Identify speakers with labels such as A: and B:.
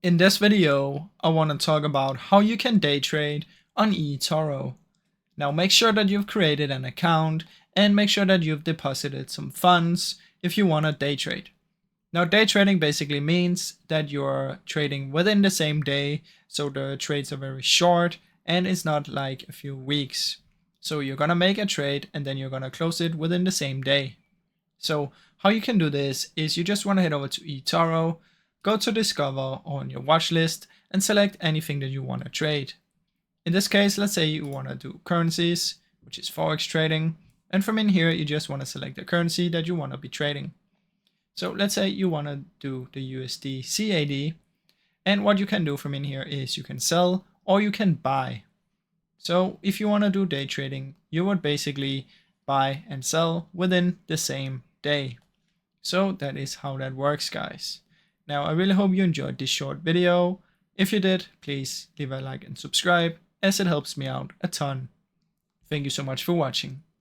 A: In this video, I want to talk about how you can day trade on eToro. Now make sure that you've created an account and make sure that you've deposited some funds if you want to day trade. Now day trading basically means that you're trading within the same day, so the trades are very short and it's not like a few weeks. So you're gonna make a trade and then you're gonna close it within the same day. So how you can do this is you just want to head over to eToro, go to Discover on your watch list and select anything that you want to trade. In this case, let's say you want to do currencies, which is Forex trading. And from in here, you just want to select the currency that you want to be trading. So let's say you want to do the USD CAD. And what you can do from in here is you can sell or you can buy. So if you want to do day trading, you would basically buy and sell within the same day. So that is how that works, guys. Now I really hope you enjoyed this short video. If you did, please leave a like and subscribe as it helps me out a ton. Thank you so much for watching.